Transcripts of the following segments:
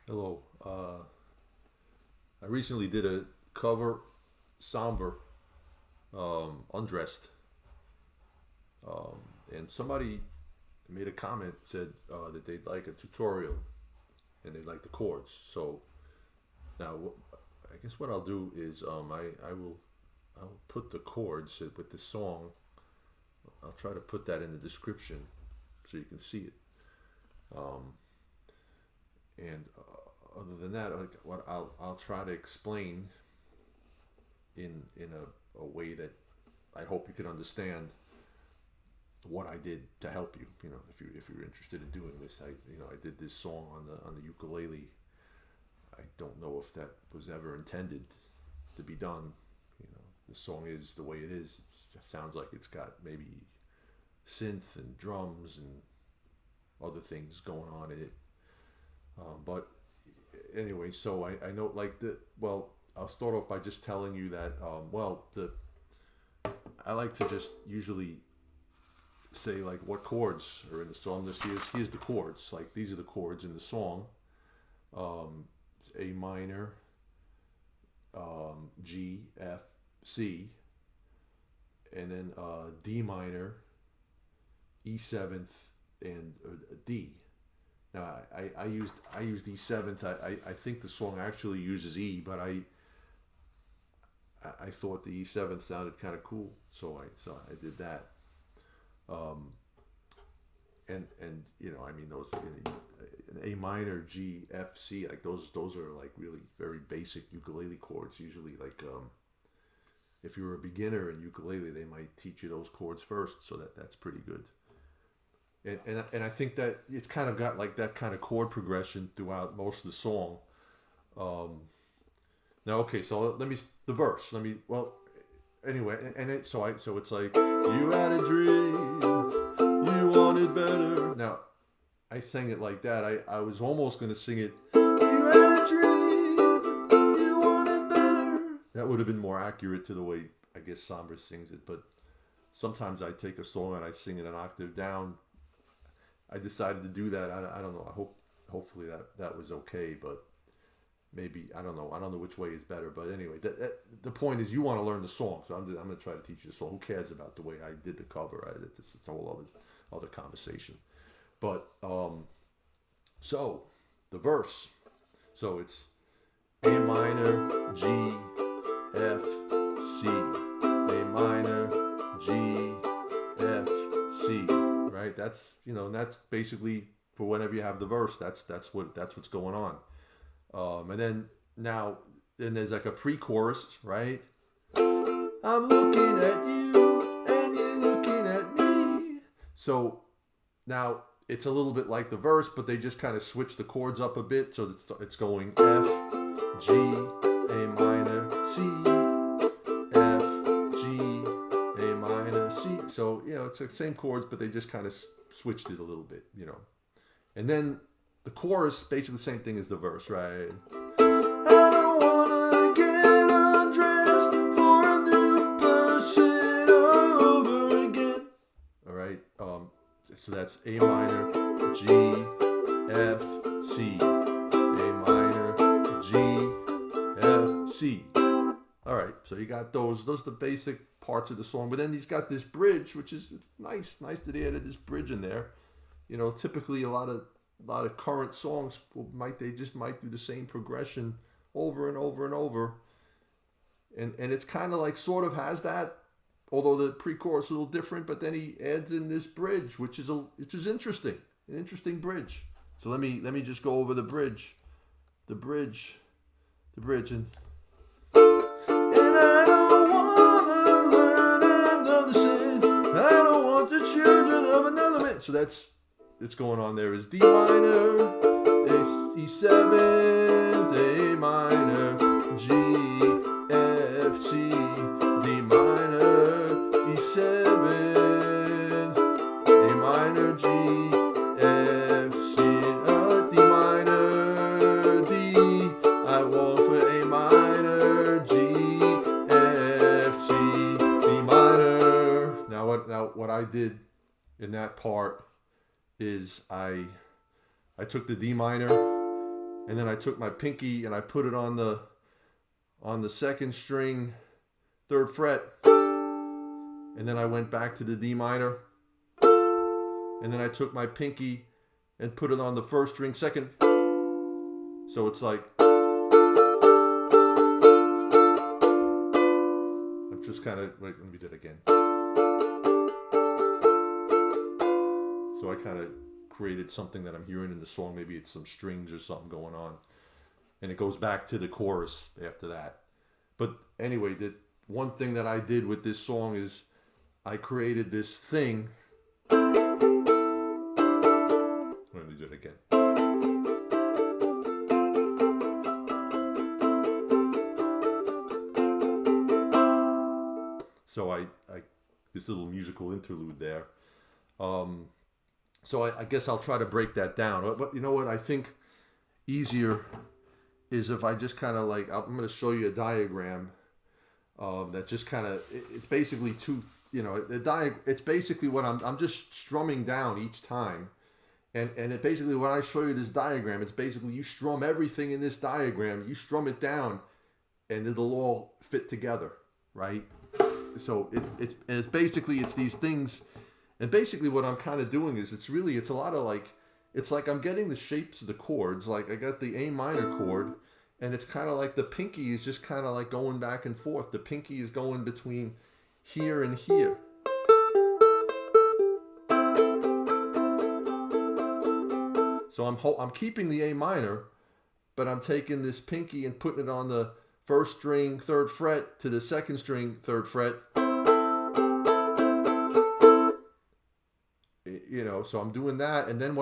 Hello. I recently did a cover sombr, undressed, um, and somebody made a comment, said that they'd like a tutorial and they'd like the chords. So now, I guess what I'll do is I'll put the chords with the song. I'll try to put that in the description so you can see it. Um, and Other than that, like, what I'll try to explain in a way that I hope you can understand what I did to help you. You know, if you're interested in doing this, I did this song on the ukulele. I don't know if that was ever intended to be done. You know, the song is the way it is. It sounds like it's got maybe synth and drums and other things going on in it. But anyway, so I know, like, I'll start off by just telling you that I like to just usually say, like, what chords are in the song. Here's the chords. Like, these are the chords in the song. It's A minor, G, F, C, and then D minor, E seventh, and D. Now I used E seventh. I think the song actually uses E, but I thought the E seventh sounded kind of cool, so I did that. Um, and you know, I mean, those, an A minor, G, F, C, like those are like really very basic ukulele chords. Usually, like, if you're a beginner in ukulele, they might teach you those chords first, so that's pretty good. And I think that it's kind of got like that kind of chord progression throughout most of the song. Um, Now, okay, so let me the verse. Anyway, so it's like, you had a dream, you wanted better. Now, I sang it like that. I was almost gonna sing it. You had a dream, you wanted better. That would have been more accurate to the way I guess Sombra sings it. But sometimes I take a song and I sing it an octave down. I decided to do that. I don't know. Hopefully that was okay, but maybe I don't know. I don't know which way is better. But anyway, the point is, you want to learn the song, so I'm going to try to teach you the song. Who cares about the way I did the cover? It's a whole other conversation. But so the verse. So it's A minor, G, F, C, A minor, G, F, C. Right? That's basically for whenever you have the verse. That's what's going on. And then there's like a pre-chorus, right? I'm looking at you and you're looking at me. So now it's a little bit like the verse, but they just kind of switch the chords up a bit. So it's going F, G, A minor, C, F, G, A minor, C. So, it's the same chords, but they just kind of switched it a little bit, And then the chorus, basically the same thing as the verse, right? I don't wanna get undressed for a new person over again. All right. So that's A minor, G, F, C, A minor, G, F, C. All right. So you got those. Those are the basic parts of the song. But then he's got this bridge, which is nice. Nice that he added this bridge in there. Typically a lot of current songs might do the same progression over and over and over, and it's kind of like sort of has that, although the pre-chorus is a little different. But then he adds in this bridge, which is interesting, an interesting bridge. So let me just go over the bridge, and I don't wanna learn another sin. I don't want the children of another man. So it's going on there is D minor, E7, A minor, G, F, C, D minor, E7, A minor, G, F, C, D minor, D. I want for A minor, G, F, C, D minor. Now what I did in that part is I took the D minor and then I took my pinky and I put it on the second string, 3rd fret, and then I went back to the D minor, and then I took my pinky and put it on the 1st string, 2nd. So it's like, I'm just kind of, wait, let me do it again. So I kind of created something that I'm hearing in the song. Maybe it's some strings or something going on. And it goes back to the chorus after that. But anyway, the one thing that I did with this song is I created this thing. Let me do it again. So I this little musical interlude there. So I guess I'll try to break that down. But you know what? I think easier is if I just kind of like, I'm going to show you a diagram that just kind of, it's basically it's basically what I'm just strumming down each time. And it basically, when I show you this diagram, it's basically you strum everything in this diagram, you strum it down, and it'll all fit together, right? So it's basically, it's these things. And basically what I'm kind of doing is it's a lot of like, it's like I'm getting the shapes of the chords. Like I got the A minor chord, and it's kind of like the pinky is just kind of like going back and forth. The pinky is going between here and here. So I'm keeping the A minor, but I'm taking this pinky and putting it on the 1st string, 3rd fret to the 2nd string, 3rd fret. So I'm doing that, and then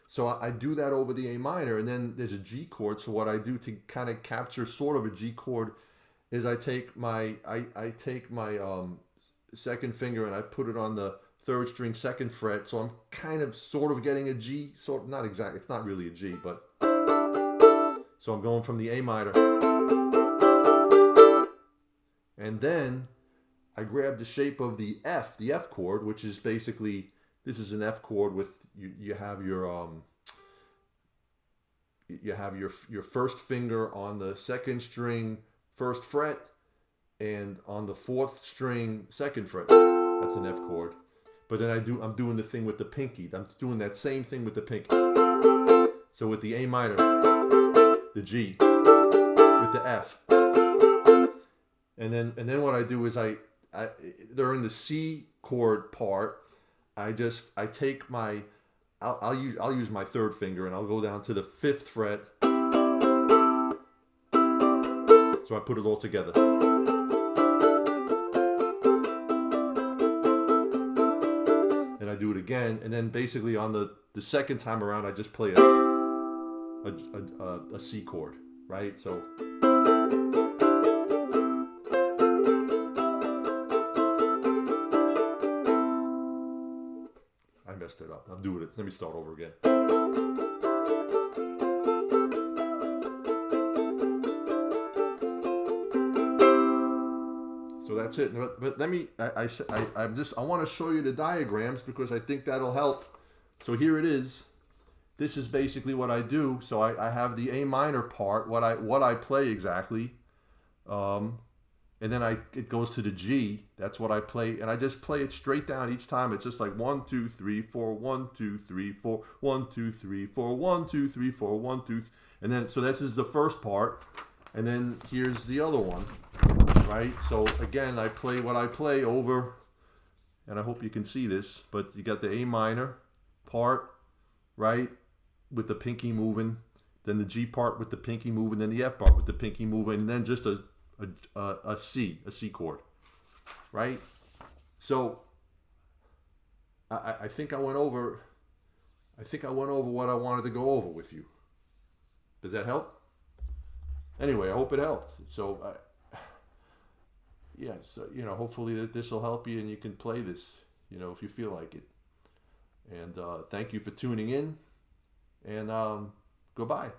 so I do that over the A minor, and then there's a G chord. So what I do to kind of capture sort of a G chord is I take my 2nd finger and I put it on the 3rd string, 2nd fret. So I'm kind of sort of getting a G, sort of, not exactly, it's not really a G, but so I'm going from the A minor, and then I grab the shape of the F chord, which is basically, this is an F chord with you have your 1st finger on the 2nd string, 1st fret, and on the 4th string, 2nd fret. That's an F chord. But then I'm doing the thing with the pinky. I'm doing that same thing with the pinky. So with the A minor, the G, with the F, and then what I do is I during the C chord part, I'll use my 3rd finger, and I'll go down to the 5th fret. So I put it all together. And I do it again, and then basically on the 2nd time around, I just play a C chord, right? So. I messed it up. I'm doing it. Let me start over again. So that's it. But let me, I want to show you the diagrams because I think that'll help. So here it is. This is basically what I do. So I have the A minor part, what I play exactly. And then it goes to the G. That's what I play, and I just play it straight down each time. It's just like 1, 2, 3, 4, 1, 2, 3, 4, 1, 2, 3, 4, 1, 2, 3, 4, 1, 2, and then so this is the first part, and then here's the other one, right? So again, I play what I play over, and I hope you can see this. But you got the A minor part, right, with the pinky moving, then the G part with the pinky moving, then the F part with the pinky moving, and then just a C chord, right? So I think I went over what I wanted to go over with you. Does that help? Anyway, I hope it helped. So hopefully this will help you and you can play this, if you feel like it. And thank you for tuning in, and goodbye.